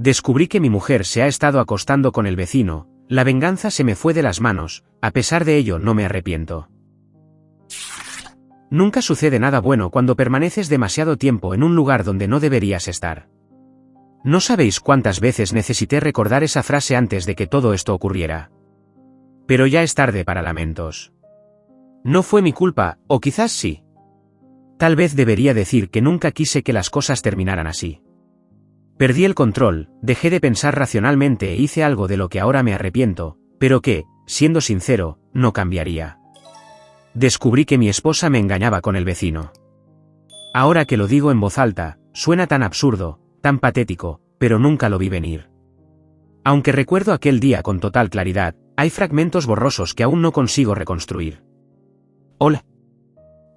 Descubrí que mi mujer se ha estado acostando con el vecino, la venganza se me fue de las manos, a pesar de ello no me arrepiento. Nunca sucede nada bueno cuando permaneces demasiado tiempo en un lugar donde no deberías estar. No sabéis cuántas veces necesité recordar esa frase antes de que todo esto ocurriera. Pero ya es tarde para lamentos. No fue mi culpa, o quizás sí. Tal vez debería decir que nunca quise que las cosas terminaran así. Perdí el control, dejé de pensar racionalmente e hice algo de lo que ahora me arrepiento, pero que, siendo sincero, no cambiaría. Descubrí que mi esposa me engañaba con el vecino. Ahora que lo digo en voz alta, suena tan absurdo, tan patético, pero nunca lo vi venir. Aunque recuerdo aquel día con total claridad, hay fragmentos borrosos que aún no consigo reconstruir. Hola.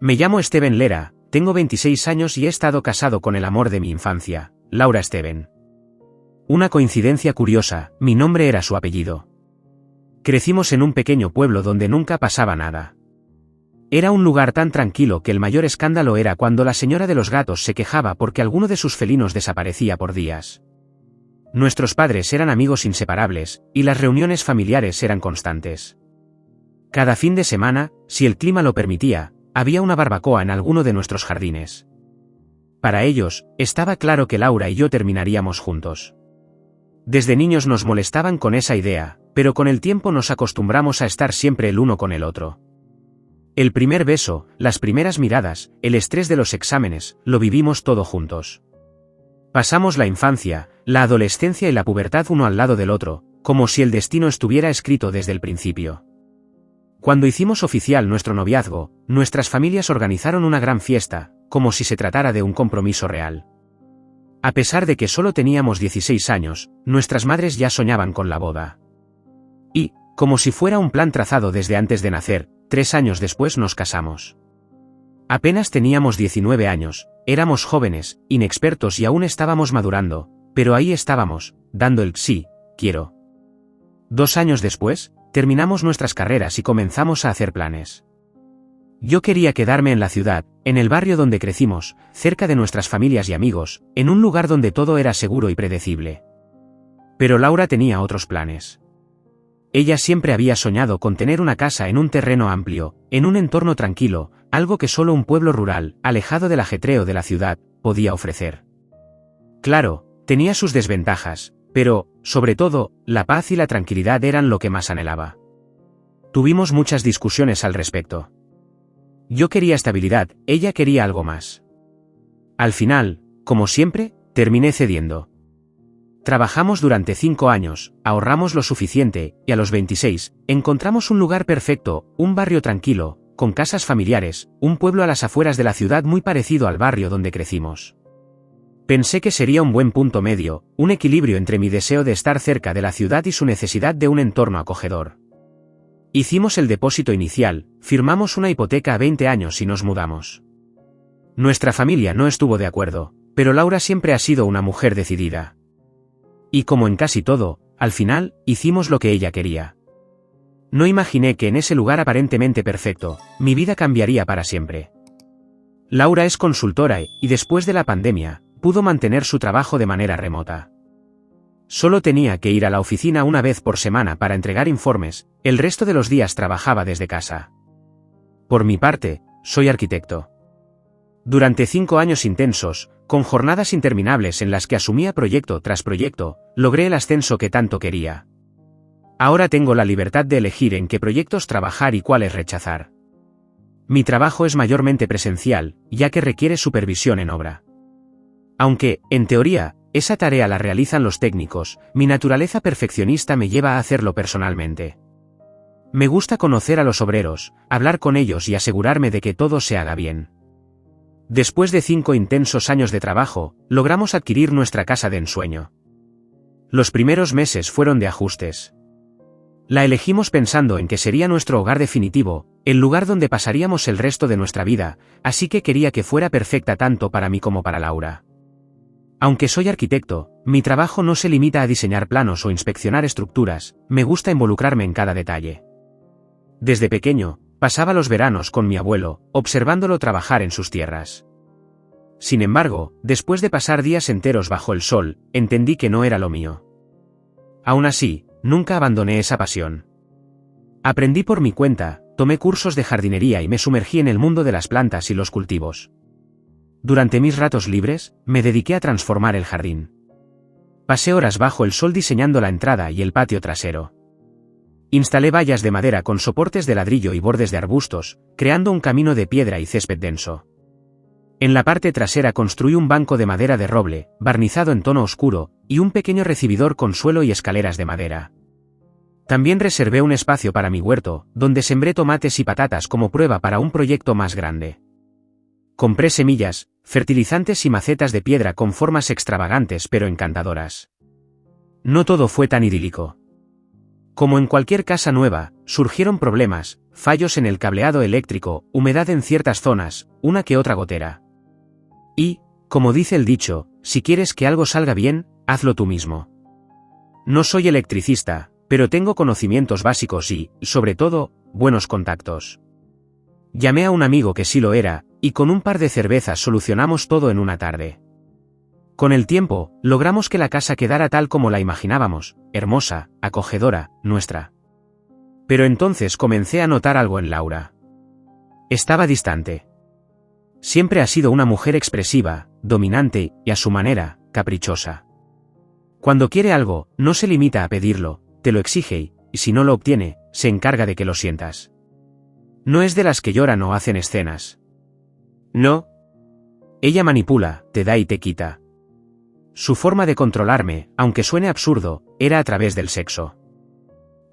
Me llamo Steven Lera, tengo 26 años y he estado casado con el amor de mi infancia, Laura Steven. Una coincidencia curiosa, mi nombre era su apellido. Crecimos en un pequeño pueblo donde nunca pasaba nada. Era un lugar tan tranquilo que el mayor escándalo era cuando la señora de los gatos se quejaba porque alguno de sus felinos desaparecía por días. Nuestros padres eran amigos inseparables, y las reuniones familiares eran constantes. Cada fin de semana, si el clima lo permitía, había una barbacoa en alguno de nuestros jardines. Para ellos, estaba claro que Laura y yo terminaríamos juntos. Desde niños nos molestaban con esa idea, pero con el tiempo nos acostumbramos a estar siempre el uno con el otro. El primer beso, las primeras miradas, el estrés de los exámenes, lo vivimos todo juntos. Pasamos la infancia, la adolescencia y la pubertad uno al lado del otro, como si el destino estuviera escrito desde el principio. Cuando hicimos oficial nuestro noviazgo, nuestras familias organizaron una gran fiesta, como si se tratara de un compromiso real. A pesar de que solo teníamos 16 años, nuestras madres ya soñaban con la boda. Y, como si fuera un plan trazado desde antes de nacer, 3 años después nos casamos. Apenas teníamos 19 años, éramos jóvenes, inexpertos y aún estábamos madurando, pero ahí estábamos, dando el sí, quiero. 2 años después, terminamos nuestras carreras y comenzamos a hacer planes. Yo quería quedarme en la ciudad, en el barrio donde crecimos, cerca de nuestras familias y amigos, en un lugar donde todo era seguro y predecible. Pero Laura tenía otros planes. Ella siempre había soñado con tener una casa en un terreno amplio, en un entorno tranquilo, algo que solo un pueblo rural, alejado del ajetreo de la ciudad, podía ofrecer. Claro, tenía sus desventajas, pero, sobre todo, la paz y la tranquilidad eran lo que más anhelaba. Tuvimos muchas discusiones al respecto. Yo quería estabilidad, ella quería algo más. Al final, como siempre, terminé cediendo. Trabajamos durante 5 años, ahorramos lo suficiente, y a los 26, encontramos un lugar perfecto, un barrio tranquilo, con casas familiares, un pueblo a las afueras de la ciudad muy parecido al barrio donde crecimos. Pensé que sería un buen punto medio, un equilibrio entre mi deseo de estar cerca de la ciudad y su necesidad de un entorno acogedor. Hicimos el depósito inicial, firmamos una hipoteca a 20 años y nos mudamos. Nuestra familia no estuvo de acuerdo, pero Laura siempre ha sido una mujer decidida. Y como en casi todo, al final, hicimos lo que ella quería. No imaginé que en ese lugar aparentemente perfecto, mi vida cambiaría para siempre. Laura es consultora y después de la pandemia, pudo mantener su trabajo de manera remota. Solo tenía que ir a la oficina una vez por semana para entregar informes, el resto de los días trabajaba desde casa. Por mi parte, soy arquitecto. Durante 5 años intensos, con jornadas interminables en las que asumía proyecto tras proyecto, logré el ascenso que tanto quería. Ahora tengo la libertad de elegir en qué proyectos trabajar y cuáles rechazar. Mi trabajo es mayormente presencial, ya que requiere supervisión en obra. Aunque, en teoría, esa tarea la realizan los técnicos, mi naturaleza perfeccionista me lleva a hacerlo personalmente. Me gusta conocer a los obreros, hablar con ellos y asegurarme de que todo se haga bien. Después de 5 intensos años de trabajo, logramos adquirir nuestra casa de ensueño. Los primeros meses fueron de ajustes. La elegimos pensando en que sería nuestro hogar definitivo, el lugar donde pasaríamos el resto de nuestra vida, así que quería que fuera perfecta tanto para mí como para Laura. Aunque soy arquitecto, mi trabajo no se limita a diseñar planos o inspeccionar estructuras, me gusta involucrarme en cada detalle. Desde pequeño, pasaba los veranos con mi abuelo, observándolo trabajar en sus tierras. Sin embargo, después de pasar días enteros bajo el sol, entendí que no era lo mío. Aún así, nunca abandoné esa pasión. Aprendí por mi cuenta, tomé cursos de jardinería y me sumergí en el mundo de las plantas y los cultivos. Durante mis ratos libres, me dediqué a transformar el jardín. Pasé horas bajo el sol diseñando la entrada y el patio trasero. Instalé vallas de madera con soportes de ladrillo y bordes de arbustos, creando un camino de piedra y césped denso. En la parte trasera construí un banco de madera de roble, barnizado en tono oscuro, y un pequeño recibidor con suelo y escaleras de madera. También reservé un espacio para mi huerto, donde sembré tomates y patatas como prueba para un proyecto más grande. Compré semillas, fertilizantes y macetas de piedra con formas extravagantes pero encantadoras. No todo fue tan idílico. Como en cualquier casa nueva, surgieron problemas, fallos en el cableado eléctrico, humedad en ciertas zonas, una que otra gotera. Y, como dice el dicho, si quieres que algo salga bien, hazlo tú mismo. No soy electricista, pero tengo conocimientos básicos y, sobre todo, buenos contactos. Llamé a un amigo que sí lo era, y con un par de cervezas solucionamos todo en una tarde. Con el tiempo, logramos que la casa quedara tal como la imaginábamos, hermosa, acogedora, nuestra. Pero entonces comencé a notar algo en Laura. Estaba distante. Siempre ha sido una mujer expresiva, dominante, y a su manera, caprichosa. Cuando quiere algo, no se limita a pedirlo, te lo exige y, si no lo obtiene, se encarga de que lo sientas. No es de las que lloran o hacen escenas. No. Ella manipula, te da y te quita. Su forma de controlarme, aunque suene absurdo, era a través del sexo.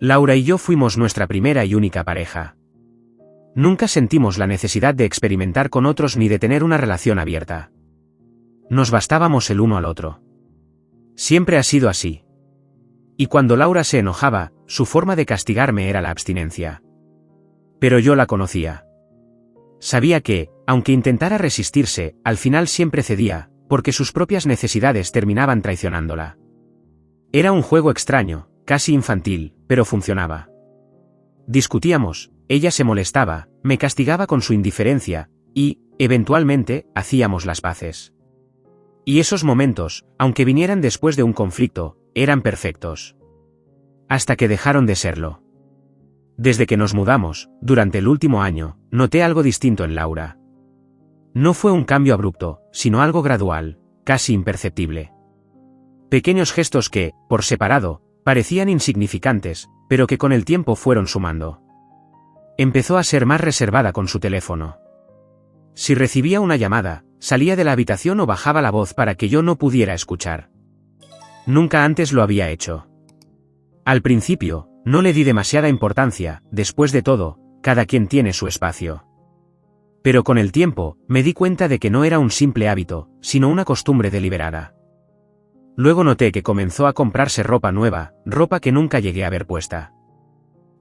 Laura y yo fuimos nuestra primera y única pareja. Nunca sentimos la necesidad de experimentar con otros ni de tener una relación abierta. Nos bastábamos el uno al otro. Siempre ha sido así. Y cuando Laura se enojaba, su forma de castigarme era la abstinencia. Pero yo la conocía. Sabía que, aunque intentara resistirse, al final siempre cedía, porque sus propias necesidades terminaban traicionándola. Era un juego extraño, casi infantil, pero funcionaba. Discutíamos, ella se molestaba, me castigaba con su indiferencia, y, eventualmente, hacíamos las paces. Y esos momentos, aunque vinieran después de un conflicto, eran perfectos. Hasta que dejaron de serlo. Desde que nos mudamos, durante el último año, noté algo distinto en Laura. No fue un cambio abrupto, sino algo gradual, casi imperceptible. Pequeños gestos que, por separado, parecían insignificantes, pero que con el tiempo fueron sumando. Empezó a ser más reservada con su teléfono. Si recibía una llamada, salía de la habitación o bajaba la voz para que yo no pudiera escuchar. Nunca antes lo había hecho. Al principio, no le di demasiada importancia, después de todo, cada quien tiene su espacio. Pero con el tiempo, me di cuenta de que no era un simple hábito, sino una costumbre deliberada. Luego noté que comenzó a comprarse ropa nueva, ropa que nunca llegué a ver puesta.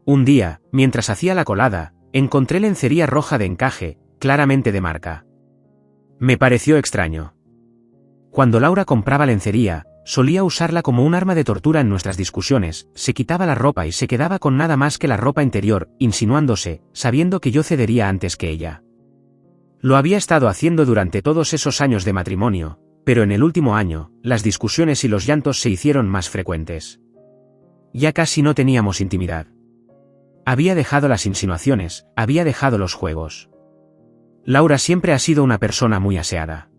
Un día, mientras hacía la colada, encontré lencería roja de encaje, claramente de marca. Me pareció extraño. Cuando Laura compraba lencería, solía usarla como un arma de tortura en nuestras discusiones, se quitaba la ropa y se quedaba con nada más que la ropa interior, insinuándose, sabiendo que yo cedería antes que ella. Lo había estado haciendo durante todos esos años de matrimonio, pero en el último año, las discusiones y los llantos se hicieron más frecuentes. Ya casi no teníamos intimidad. Había dejado las insinuaciones, había dejado los juegos. Laura siempre ha sido una persona muy aseada.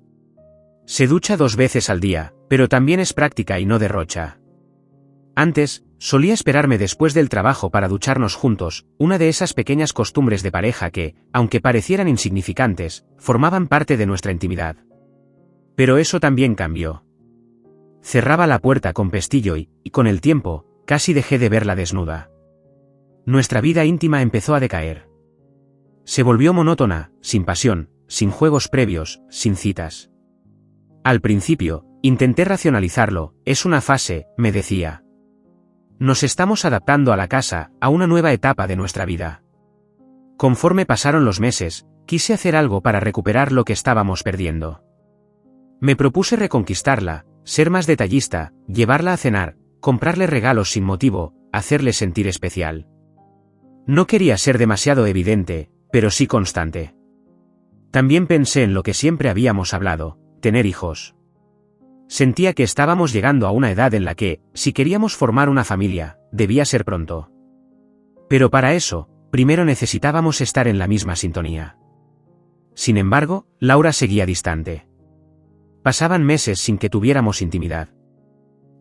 Se ducha 2 veces al día, pero también es práctica y no derrocha. Antes, solía esperarme después del trabajo para ducharnos juntos, una de esas pequeñas costumbres de pareja que, aunque parecieran insignificantes, formaban parte de nuestra intimidad. Pero eso también cambió. Cerraba la puerta con pestillo y, con el tiempo, casi dejé de verla desnuda. Nuestra vida íntima empezó a decaer. Se volvió monótona, sin pasión, sin juegos previos, sin citas. Al principio, intenté racionalizarlo, es una fase, me decía. Nos estamos adaptando a la casa, a una nueva etapa de nuestra vida. Conforme pasaron los meses, quise hacer algo para recuperar lo que estábamos perdiendo. Me propuse reconquistarla, ser más detallista, llevarla a cenar, comprarle regalos sin motivo, hacerle sentir especial. No quería ser demasiado evidente, pero sí constante. También pensé en lo que siempre habíamos hablado, tener hijos. Sentía que estábamos llegando a una edad en la que, si queríamos formar una familia, debía ser pronto. Pero para eso, primero necesitábamos estar en la misma sintonía. Sin embargo, Laura seguía distante. Pasaban meses sin que tuviéramos intimidad.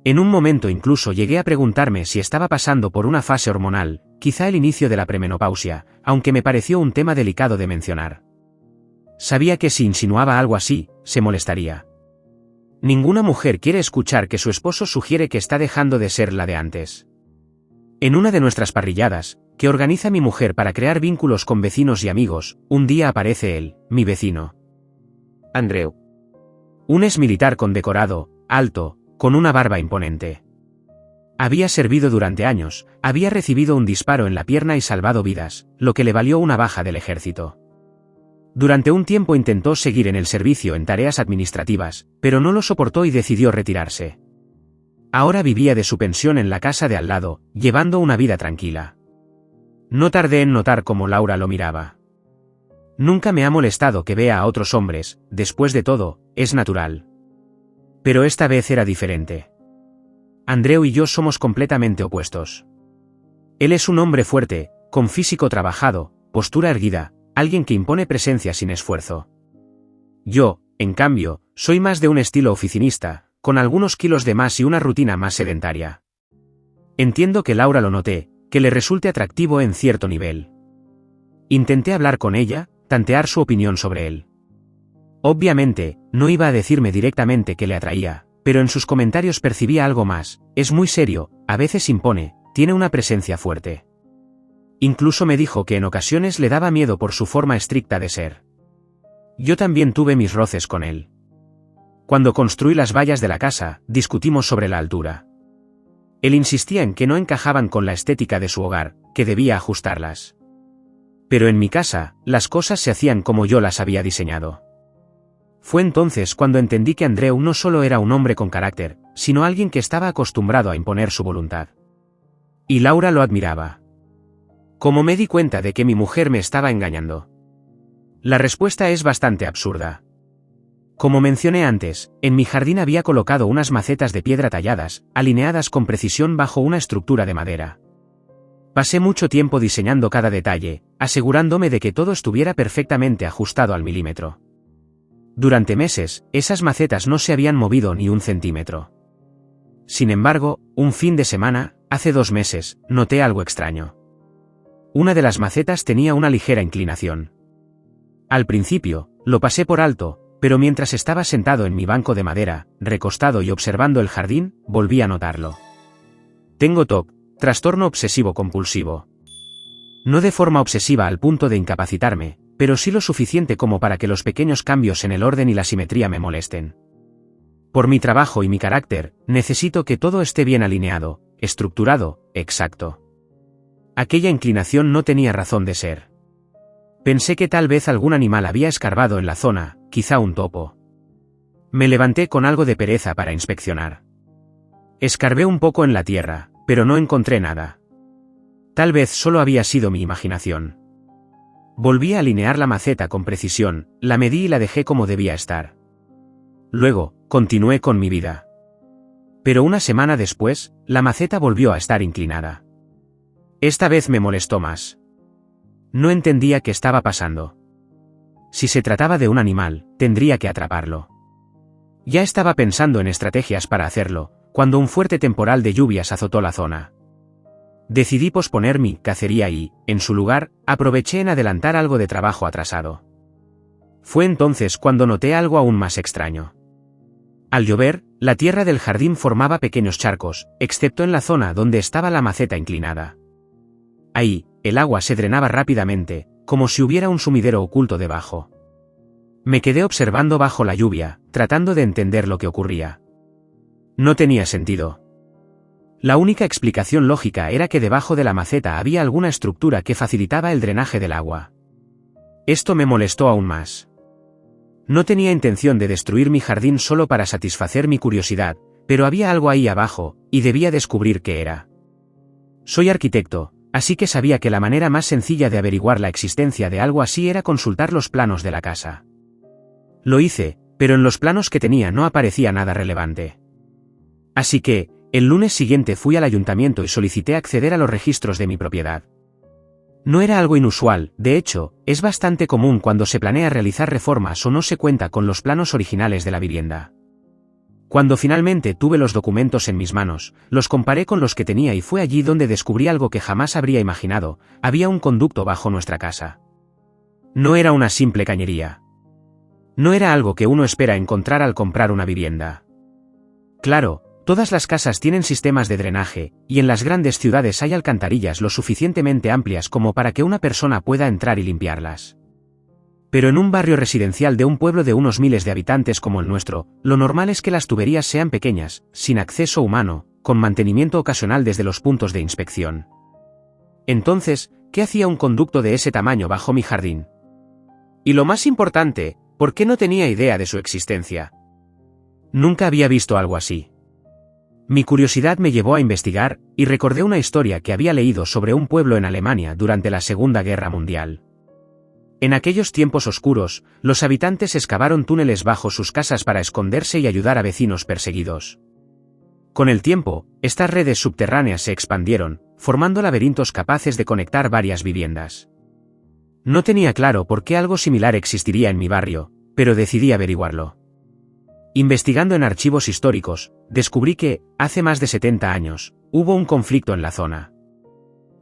En un momento incluso llegué a preguntarme si estaba pasando por una fase hormonal, quizá el inicio de la premenopausia, aunque me pareció un tema delicado de mencionar. Sabía que si insinuaba algo así, se molestaría. Ninguna mujer quiere escuchar que su esposo sugiere que está dejando de ser la de antes. En una de nuestras parrilladas, que organiza mi mujer para crear vínculos con vecinos y amigos, un día aparece él, mi vecino. Andreu. Un exmilitar condecorado, alto, con una barba imponente. Había servido durante años, había recibido un disparo en la pierna y salvado vidas, lo que le valió una baja del ejército. Durante un tiempo intentó seguir en el servicio en tareas administrativas, pero no lo soportó y decidió retirarse. Ahora vivía de su pensión en la casa de al lado, llevando una vida tranquila. No tardé en notar cómo Laura lo miraba. Nunca me ha molestado que vea a otros hombres, después de todo, es natural. Pero esta vez era diferente. Andreu y yo somos completamente opuestos. Él es un hombre fuerte, con físico trabajado, postura erguida, alguien que impone presencia sin esfuerzo. Yo, en cambio, soy más de un estilo oficinista, con algunos kilos de más y una rutina más sedentaria. Entiendo que Laura lo noté, que le resulte atractivo en cierto nivel. Intenté hablar con ella, tantear su opinión sobre él. Obviamente, no iba a decirme directamente que le atraía, pero en sus comentarios percibía algo más, es muy serio, a veces impone, tiene una presencia fuerte. Incluso me dijo que en ocasiones le daba miedo por su forma estricta de ser. Yo también tuve mis roces con él. Cuando construí las vallas de la casa, discutimos sobre la altura. Él insistía en que no encajaban con la estética de su hogar, que debía ajustarlas. Pero en mi casa, las cosas se hacían como yo las había diseñado. Fue entonces cuando entendí que Andreu no solo era un hombre con carácter, sino alguien que estaba acostumbrado a imponer su voluntad. Y Laura lo admiraba. ¿Cómo me di cuenta de que mi mujer me estaba engañando? La respuesta es bastante absurda. Como mencioné antes, en mi jardín había colocado unas macetas de piedra talladas, alineadas con precisión bajo una estructura de madera. Pasé mucho tiempo diseñando cada detalle, asegurándome de que todo estuviera perfectamente ajustado al milímetro. Durante meses, esas macetas no se habían movido ni un centímetro. Sin embargo, un fin de semana, hace 2 meses, noté algo extraño. Una de las macetas tenía una ligera inclinación. Al principio, lo pasé por alto, pero mientras estaba sentado en mi banco de madera, recostado y observando el jardín, volví a notarlo. Tengo TOC, trastorno obsesivo-compulsivo. No de forma obsesiva al punto de incapacitarme, pero sí lo suficiente como para que los pequeños cambios en el orden y la simetría me molesten. Por mi trabajo y mi carácter, necesito que todo esté bien alineado, estructurado, exacto. Aquella inclinación no tenía razón de ser. Pensé que tal vez algún animal había escarbado en la zona, quizá un topo. Me levanté con algo de pereza para inspeccionar. Escarbé un poco en la tierra, pero no encontré nada. Tal vez solo había sido mi imaginación. Volví a alinear la maceta con precisión, la medí y la dejé como debía estar. Luego, continué con mi vida. Pero una semana después, la maceta volvió a estar inclinada. Esta vez me molestó más. No entendía qué estaba pasando. Si se trataba de un animal, tendría que atraparlo. Ya estaba pensando en estrategias para hacerlo, cuando un fuerte temporal de lluvias azotó la zona. Decidí posponer mi cacería y, en su lugar, aproveché en adelantar algo de trabajo atrasado. Fue entonces cuando noté algo aún más extraño. Al llover, la tierra del jardín formaba pequeños charcos, excepto en la zona donde estaba la maceta inclinada. Ahí, el agua se drenaba rápidamente, como si hubiera un sumidero oculto debajo. Me quedé observando bajo la lluvia, tratando de entender lo que ocurría. No tenía sentido. La única explicación lógica era que debajo de la maceta había alguna estructura que facilitaba el drenaje del agua. Esto me molestó aún más. No tenía intención de destruir mi jardín solo para satisfacer mi curiosidad, pero había algo ahí abajo, y debía descubrir qué era. Soy arquitecto, así que sabía que la manera más sencilla de averiguar la existencia de algo así era consultar los planos de la casa. Lo hice, pero en los planos que tenía no aparecía nada relevante. Así que, el lunes siguiente fui al ayuntamiento y solicité acceder a los registros de mi propiedad. No era algo inusual, de hecho, es bastante común cuando se planea realizar reformas o no se cuenta con los planos originales de la vivienda. Cuando finalmente tuve los documentos en mis manos, los comparé con los que tenía y fue allí donde descubrí algo que jamás habría imaginado: había un conducto bajo nuestra casa. No era una simple cañería. No era algo que uno espera encontrar al comprar una vivienda. Claro, todas las casas tienen sistemas de drenaje, y en las grandes ciudades hay alcantarillas lo suficientemente amplias como para que una persona pueda entrar y limpiarlas. Pero en un barrio residencial de un pueblo de unos miles de habitantes como el nuestro, lo normal es que las tuberías sean pequeñas, sin acceso humano, con mantenimiento ocasional desde los puntos de inspección. Entonces, ¿qué hacía un conducto de ese tamaño bajo mi jardín? Y lo más importante, ¿por qué no tenía idea de su existencia? Nunca había visto algo así. Mi curiosidad me llevó a investigar, y recordé una historia que había leído sobre un pueblo en Alemania durante la Segunda Guerra Mundial. En aquellos tiempos oscuros, los habitantes excavaron túneles bajo sus casas para esconderse y ayudar a vecinos perseguidos. Con el tiempo, estas redes subterráneas se expandieron, formando laberintos capaces de conectar varias viviendas. No tenía claro por qué algo similar existiría en mi barrio, pero decidí averiguarlo. Investigando en archivos históricos, descubrí que, hace más de 70 años, hubo un conflicto en la zona.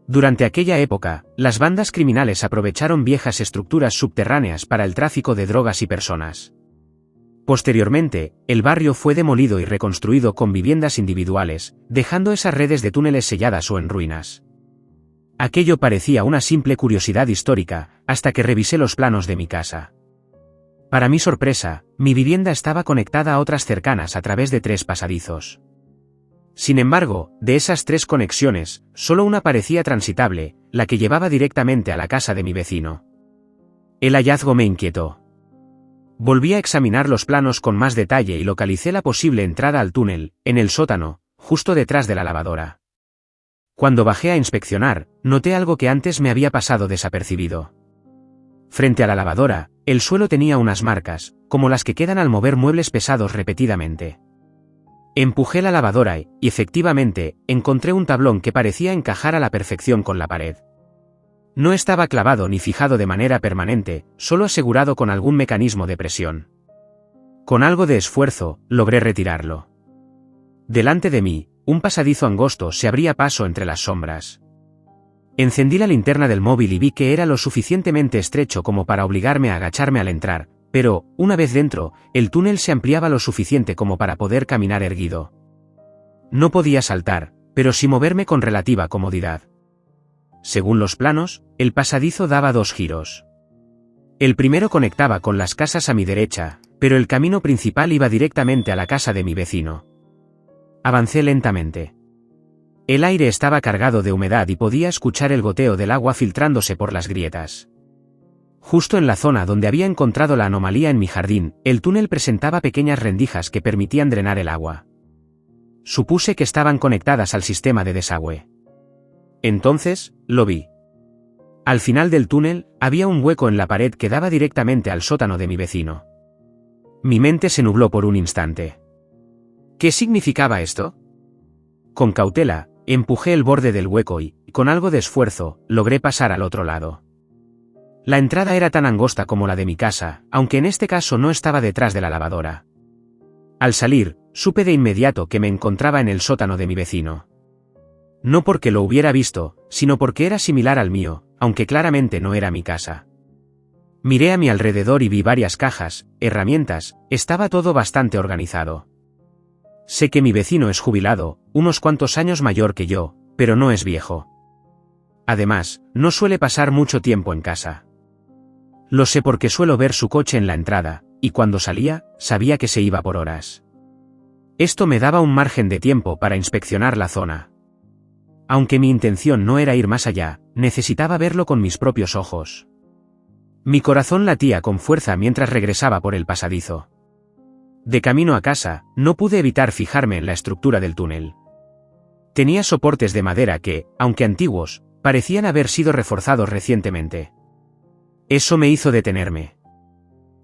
Durante aquella época, las bandas criminales aprovecharon viejas estructuras subterráneas para el tráfico de drogas y personas. Posteriormente, el barrio fue demolido y reconstruido con viviendas individuales, dejando esas redes de túneles selladas o en ruinas. Aquello parecía una simple curiosidad histórica, hasta que revisé los planos de mi casa. Para mi sorpresa, mi vivienda estaba conectada a otras cercanas a través de 3 pasadizos. Sin embargo, de esas 3 conexiones, solo una parecía transitable, la que llevaba directamente a la casa de mi vecino. El hallazgo me inquietó. Volví a examinar los planos con más detalle y localicé la posible entrada al túnel, en el sótano, justo detrás de la lavadora. Cuando bajé a inspeccionar, noté algo que antes me había pasado desapercibido. Frente a la lavadora, el suelo tenía unas marcas, como las que quedan al mover muebles pesados repetidamente. Empujé la lavadora y, efectivamente, encontré un tablón que parecía encajar a la perfección con la pared. No estaba clavado ni fijado de manera permanente, solo asegurado con algún mecanismo de presión. Con algo de esfuerzo, logré retirarlo. Delante de mí, un pasadizo angosto se abría paso entre las sombras. Encendí la linterna del móvil y vi que era lo suficientemente estrecho como para obligarme a agacharme al entrar, pero, una vez dentro, el túnel se ampliaba lo suficiente como para poder caminar erguido. No podía saltar, pero sí moverme con relativa comodidad. Según los planos, el pasadizo daba 2 giros. El primero conectaba con las casas a mi derecha, pero el camino principal iba directamente a la casa de mi vecino. Avancé lentamente. El aire estaba cargado de humedad y podía escuchar el goteo del agua filtrándose por las grietas. Justo en la zona donde había encontrado la anomalía en mi jardín, el túnel presentaba pequeñas rendijas que permitían drenar el agua. Supuse que estaban conectadas al sistema de desagüe. Entonces, lo vi. Al final del túnel, había un hueco en la pared que daba directamente al sótano de mi vecino. Mi mente se nubló por un instante. ¿Qué significaba esto? Con cautela, empujé el borde del hueco y, con algo de esfuerzo, logré pasar al otro lado. La entrada era tan angosta como la de mi casa, aunque en este caso no estaba detrás de la lavadora. Al salir, supe de inmediato que me encontraba en el sótano de mi vecino. No porque lo hubiera visto, sino porque era similar al mío, aunque claramente no era mi casa. Miré a mi alrededor y vi varias cajas, herramientas, estaba todo bastante organizado. Sé que mi vecino es jubilado, unos cuantos años mayor que yo, pero no es viejo. Además, no suele pasar mucho tiempo en casa. Lo sé porque suelo ver su coche en la entrada, y cuando salía, sabía que se iba por horas. Esto me daba un margen de tiempo para inspeccionar la zona. Aunque mi intención no era ir más allá, necesitaba verlo con mis propios ojos. Mi corazón latía con fuerza mientras regresaba por el pasadizo. De camino a casa, no pude evitar fijarme en la estructura del túnel. Tenía soportes de madera que, aunque antiguos, Parecían haber sido reforzados recientemente. Eso me hizo detenerme.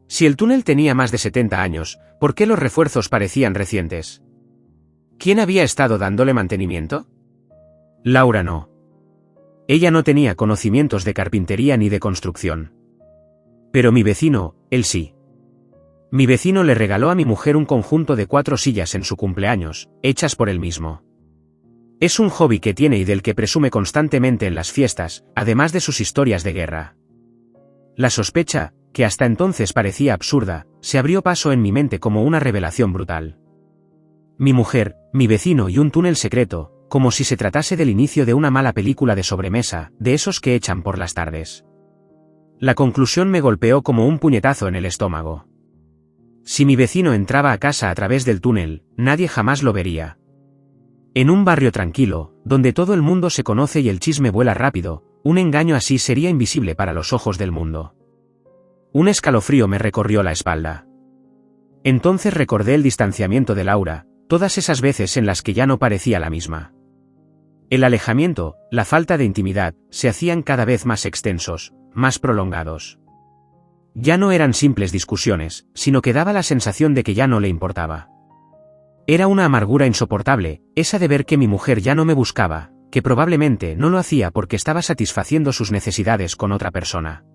Si el túnel tenía más de 70 años, ¿por qué los refuerzos parecían recientes? ¿Quién había estado dándole mantenimiento? Laura no. Ella no tenía conocimientos de carpintería ni de construcción. Pero mi vecino, él sí. Mi vecino le regaló a mi mujer un conjunto de 4 sillas en su cumpleaños, hechas por él mismo. Es un hobby que tiene y del que presume constantemente en las fiestas, además de sus historias de guerra. La sospecha, que hasta entonces parecía absurda, se abrió paso en mi mente como una revelación brutal. Mi mujer, mi vecino y un túnel secreto, como si se tratase del inicio de una mala película de sobremesa, de esos que echan por las tardes. La conclusión me golpeó como un puñetazo en el estómago. Si mi vecino entraba a casa a través del túnel, nadie jamás lo vería. En un barrio tranquilo, donde todo el mundo se conoce y el chisme vuela rápido, un engaño así sería invisible para los ojos del mundo. Un escalofrío me recorrió la espalda. Entonces recordé el distanciamiento de Laura, todas esas veces en las que ya no parecía la misma. El alejamiento, la falta de intimidad, se hacían cada vez más extensos, más prolongados. Ya no eran simples discusiones, sino que daba la sensación de que ya no le importaba. Era una amargura insoportable, esa de ver que mi mujer ya no me buscaba, que probablemente no lo hacía porque estaba satisfaciendo sus necesidades con otra persona.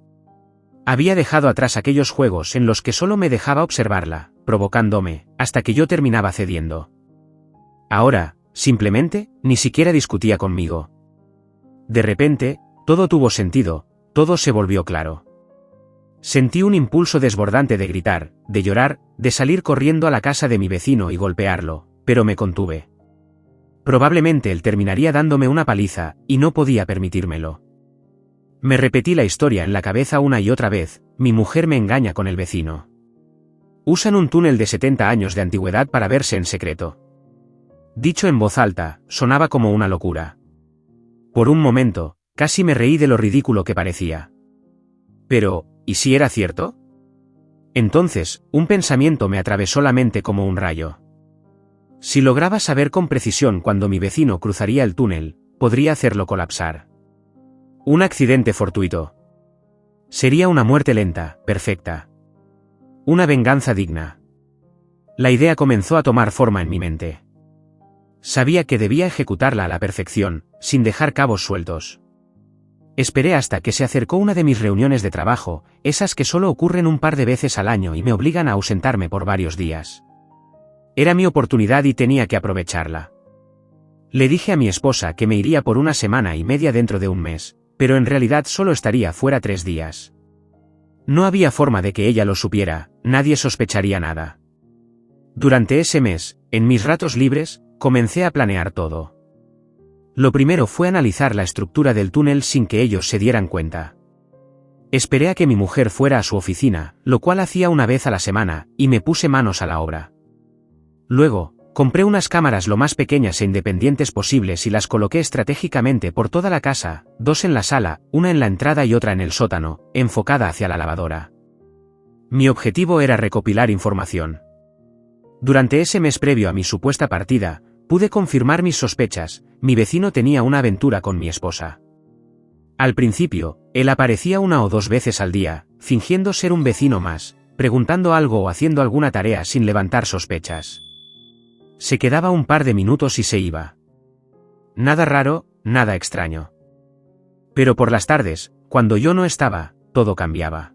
Había dejado atrás aquellos juegos en los que solo me dejaba observarla, provocándome, hasta que yo terminaba cediendo. Ahora, simplemente, ni siquiera discutía conmigo. De repente, todo tuvo sentido, todo se volvió claro. Sentí un impulso desbordante de gritar, de llorar, de salir corriendo a la casa de mi vecino y golpearlo, pero me contuve. Probablemente él terminaría dándome una paliza, y no podía permitírmelo. Me repetí la historia en la cabeza una y otra vez: mi mujer me engaña con el vecino. Usan un túnel de 70 años de antigüedad para verse en secreto. Dicho en voz alta, sonaba como una locura. Por un momento, casi me reí de lo ridículo que parecía. Pero, ¿y si era cierto? Entonces, un pensamiento me atravesó la mente como un rayo. Si lograba saber con precisión cuándo mi vecino cruzaría el túnel, podría hacerlo colapsar. Un accidente fortuito. Sería una muerte lenta, perfecta. Una venganza digna. La idea comenzó a tomar forma en mi mente. Sabía que debía ejecutarla a la perfección, sin dejar cabos sueltos. Esperé hasta que se acercó una de mis reuniones de trabajo, esas que solo ocurren un par de veces al año y me obligan a ausentarme por varios días. Era mi oportunidad y tenía que aprovecharla. Le dije a mi esposa que me iría por 1,5 semanas dentro de un mes, pero en realidad solo estaría fuera 3 días. No había forma de que ella lo supiera, nadie sospecharía nada. Durante ese mes, en mis ratos libres, comencé a planear todo. Lo primero fue analizar la estructura del túnel sin que ellos se dieran cuenta. Esperé a que mi mujer fuera a su oficina, lo cual hacía una vez a la semana, y me puse manos a la obra. Luego, compré unas cámaras lo más pequeñas e independientes posibles y las coloqué estratégicamente por toda la casa, 2 en la sala, una en la entrada y otra en el sótano, enfocada hacia la lavadora. Mi objetivo era recopilar información. Durante ese mes previo a mi supuesta partida, pude confirmar mis sospechas: mi vecino tenía una aventura con mi esposa. Al principio, él aparecía 1 o 2 veces al día, fingiendo ser un vecino más, preguntando algo o haciendo alguna tarea sin levantar sospechas. Se quedaba un par de minutos y se iba. Nada raro, nada extraño. Pero por las tardes, cuando yo no estaba, todo cambiaba.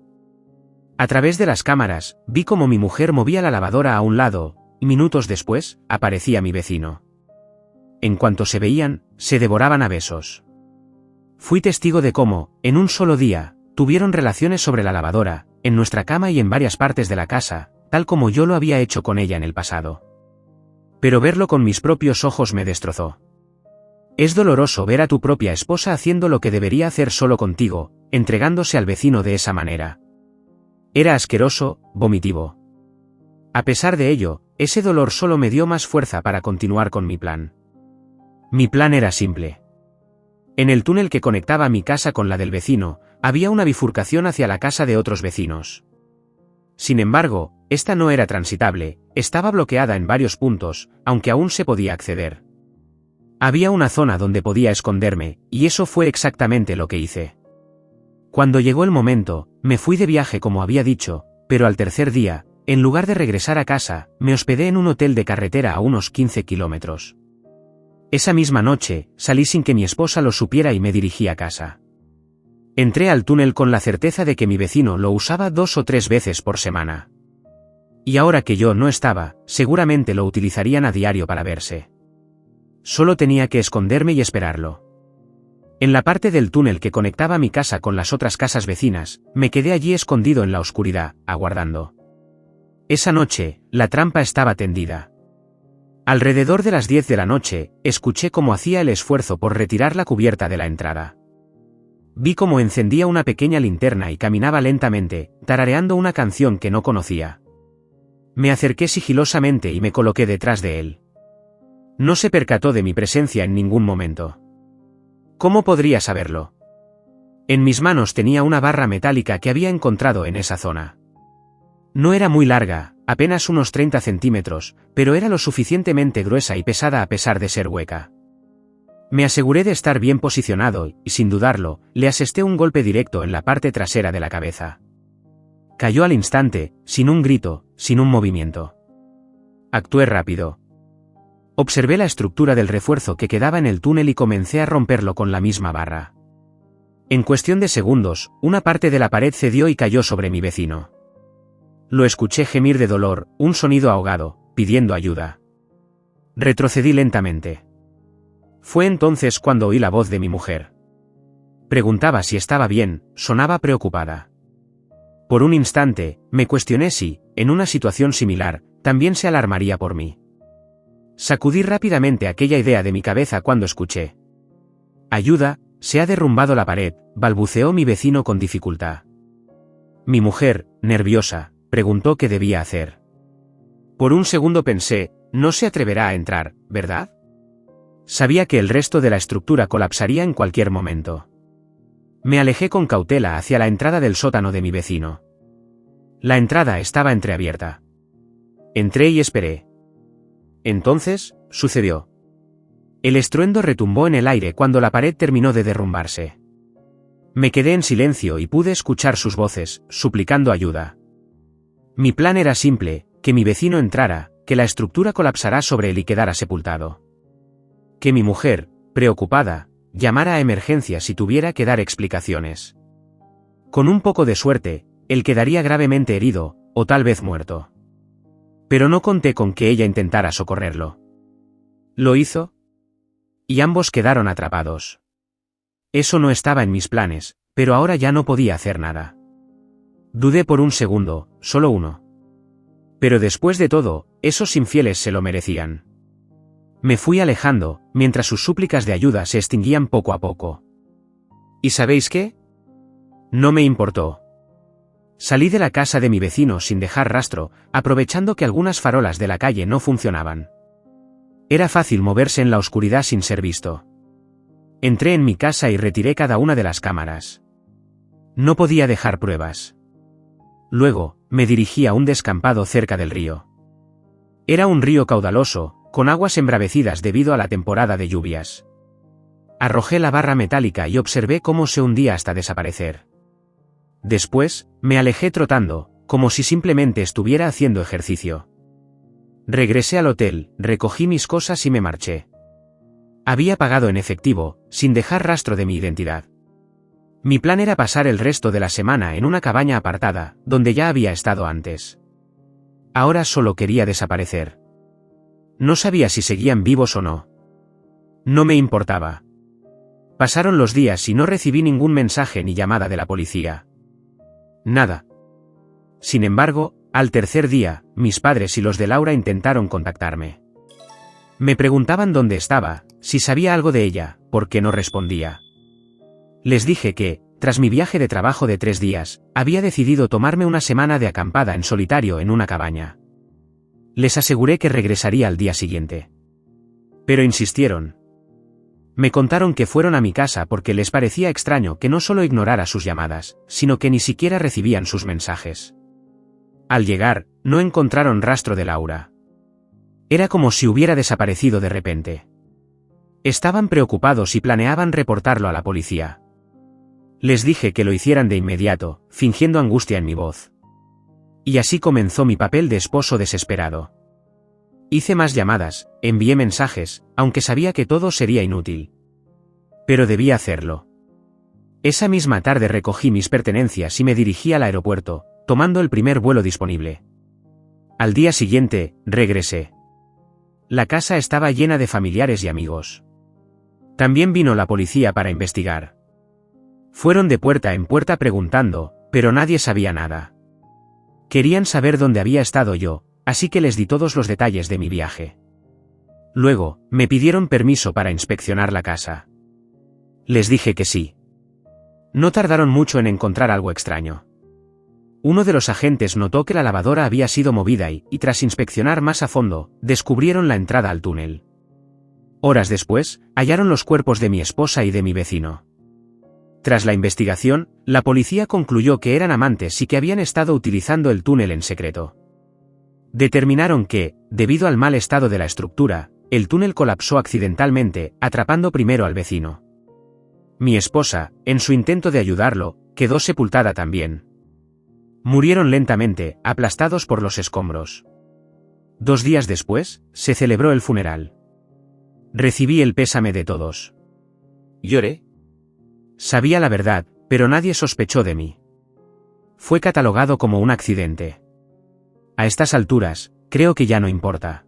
A través de las cámaras, vi cómo mi mujer movía la lavadora a un lado, y minutos después, aparecía mi vecino. En cuanto se veían, se devoraban a besos. Fui testigo de cómo, en un solo día, tuvieron relaciones sobre la lavadora, en nuestra cama y en varias partes de la casa, tal como yo lo había hecho con ella en el pasado. Pero verlo con mis propios ojos me destrozó. Es doloroso ver a tu propia esposa haciendo lo que debería hacer solo contigo, entregándose al vecino de esa manera. Era asqueroso, vomitivo. A pesar de ello, ese dolor solo me dio más fuerza para continuar con mi plan. Mi plan era simple. En el túnel que conectaba mi casa con la del vecino, había una bifurcación hacia la casa de otros vecinos. Sin embargo, esta no era transitable, estaba bloqueada en varios puntos, aunque aún se podía acceder. Había una zona donde podía esconderme, y eso fue exactamente lo que hice. Cuando llegó el momento, me fui de viaje como había dicho, pero al tercer día, en lugar de regresar a casa, me hospedé en un hotel de carretera a unos 15 kilómetros. Esa misma noche, salí sin que mi esposa lo supiera y me dirigí a casa. Entré al túnel con la certeza de que mi vecino lo usaba 2 o 3 veces por semana. Y ahora que yo no estaba, seguramente lo utilizarían a diario para verse. Solo tenía que esconderme y esperarlo. En la parte del túnel que conectaba mi casa con las otras casas vecinas, me quedé allí escondido en la oscuridad, aguardando. Esa noche, la trampa estaba tendida. Alrededor de las 10 de la noche, escuché cómo hacía el esfuerzo por retirar la cubierta de la entrada. Vi cómo encendía una pequeña linterna y caminaba lentamente, tarareando una canción que no conocía. Me acerqué sigilosamente y me coloqué detrás de él. No se percató de mi presencia en ningún momento. ¿Cómo podría saberlo? En mis manos tenía una barra metálica que había encontrado en esa zona. No era muy larga, apenas unos 30 centímetros, pero era lo suficientemente gruesa y pesada a pesar de ser hueca. Me aseguré de estar bien posicionado y, sin dudarlo, le asesté un golpe directo en la parte trasera de la cabeza. Cayó al instante, sin un grito, sin un movimiento. Actué rápido. Observé la estructura del refuerzo que quedaba en el túnel y comencé a romperlo con la misma barra. En cuestión de segundos, una parte de la pared cedió y cayó sobre mi vecino. Lo escuché gemir de dolor, un sonido ahogado, pidiendo ayuda. Retrocedí lentamente. Fue entonces cuando oí la voz de mi mujer. Preguntaba si estaba bien, sonaba preocupada. Por un instante, me cuestioné si, en una situación similar, también se alarmaría por mí. Sacudí rápidamente aquella idea de mi cabeza cuando escuché. Ayuda, se ha derrumbado la pared, balbuceó mi vecino con dificultad. Mi mujer, nerviosa, preguntó qué debía hacer. Por un segundo pensé, no se atreverá a entrar, ¿verdad? Sabía que el resto de la estructura colapsaría en cualquier momento. Me alejé con cautela hacia la entrada del sótano de mi vecino. La entrada estaba entreabierta. Entré y esperé. Entonces, sucedió. El estruendo retumbó en el aire cuando la pared terminó de derrumbarse. Me quedé en silencio y pude escuchar sus voces, suplicando ayuda. Mi plan era simple, que mi vecino entrara, que la estructura colapsará sobre él y quedara sepultado. Que mi mujer, preocupada, llamara a emergencias y tuviera que dar explicaciones. Con un poco de suerte, él quedaría gravemente herido, o tal vez muerto. Pero no conté con que ella intentara socorrerlo. ¿Lo hizo? Y ambos quedaron atrapados. Eso no estaba en mis planes, pero ahora ya no podía hacer nada. Dudé por un segundo, solo uno. Pero después de todo, esos infieles se lo merecían. Me fui alejando, mientras sus súplicas de ayuda se extinguían poco a poco. ¿Y sabéis qué? No me importó. Salí de la casa de mi vecino sin dejar rastro, aprovechando que algunas farolas de la calle no funcionaban. Era fácil moverse en la oscuridad sin ser visto. Entré en mi casa y retiré cada una de las cámaras. No podía dejar pruebas. Luego, me dirigí a un descampado cerca del río. Era un río caudaloso, con aguas embravecidas debido a la temporada de lluvias. Arrojé la barra metálica y observé cómo se hundía hasta desaparecer. Después, me alejé trotando, como si simplemente estuviera haciendo ejercicio. Regresé al hotel, recogí mis cosas y me marché. Había pagado en efectivo, sin dejar rastro de mi identidad. Mi plan era pasar el resto de la semana en una cabaña apartada, donde ya había estado antes. Ahora solo quería desaparecer. No sabía si seguían vivos o no. No me importaba. Pasaron los días y no recibí ningún mensaje ni llamada de la policía. Nada. Sin embargo, al tercer día, mis padres y los de Laura intentaron contactarme. Me preguntaban dónde estaba, si sabía algo de ella, por qué no respondía. Les dije que, tras mi viaje de trabajo de 3 días, había decidido tomarme una semana de acampada en solitario en una cabaña. Les aseguré que regresaría al día siguiente. Pero insistieron. Me contaron que fueron a mi casa porque les parecía extraño que no solo ignorara sus llamadas, sino que ni siquiera recibían sus mensajes. Al llegar, no encontraron rastro de Laura. Era como si hubiera desaparecido de repente. Estaban preocupados y planeaban reportarlo a la policía. Les dije que lo hicieran de inmediato, fingiendo angustia en mi voz. Y así comenzó mi papel de esposo desesperado. Hice más llamadas, envié mensajes, aunque sabía que todo sería inútil. Pero debía hacerlo. Esa misma tarde recogí mis pertenencias y me dirigí al aeropuerto, tomando el primer vuelo disponible. Al día siguiente, regresé. La casa estaba llena de familiares y amigos. También vino la policía para investigar. Fueron de puerta en puerta preguntando, pero nadie sabía nada. Querían saber dónde había estado yo, así que les di todos los detalles de mi viaje. Luego, me pidieron permiso para inspeccionar la casa. Les dije que sí. No tardaron mucho en encontrar algo extraño. Uno de los agentes notó que la lavadora había sido movida y tras inspeccionar más a fondo, descubrieron la entrada al túnel. Horas después, hallaron los cuerpos de mi esposa y de mi vecino. Tras la investigación, la policía concluyó que eran amantes y que habían estado utilizando el túnel en secreto. Determinaron que, debido al mal estado de la estructura, el túnel colapsó accidentalmente, atrapando primero al vecino. Mi esposa, en su intento de ayudarlo, quedó sepultada también. Murieron lentamente, aplastados por los escombros. 2 días después, se celebró el funeral. Recibí el pésame de todos. Lloré. Sabía la verdad, pero nadie sospechó de mí. Fue catalogado como un accidente. A estas alturas, creo que ya no importa.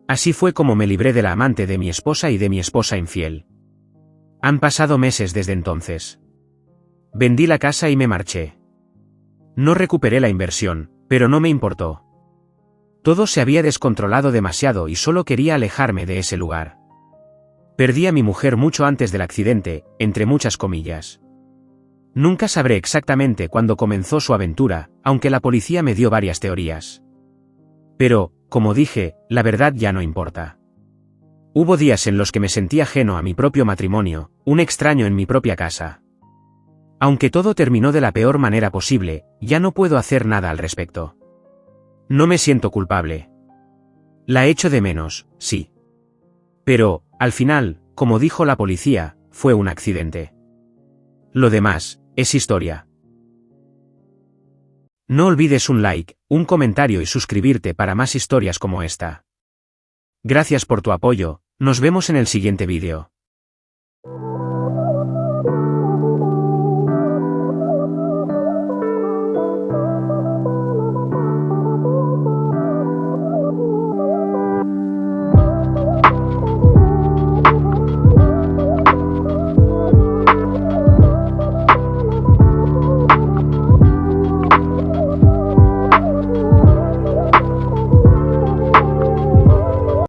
Así fue como me libré de la amante de mi esposa y de mi esposa infiel. Han pasado meses desde entonces. Vendí la casa y me marché. No recuperé la inversión, pero no me importó. Todo se había descontrolado demasiado y solo quería alejarme de ese lugar. Perdí a mi mujer mucho antes del accidente, entre muchas comillas. Nunca sabré exactamente cuándo comenzó su aventura, aunque la policía me dio varias teorías. Pero, como dije, la verdad ya no importa. Hubo días en los que me sentí ajeno a mi propio matrimonio, un extraño en mi propia casa. Aunque todo terminó de la peor manera posible, ya no puedo hacer nada al respecto. No me siento culpable. La echo de menos, sí. Pero, al final, como dijo la policía, fue un accidente. Lo demás, es historia. No olvides un like, un comentario y suscribirte para más historias como esta. Gracias por tu apoyo, nos vemos en el siguiente vídeo.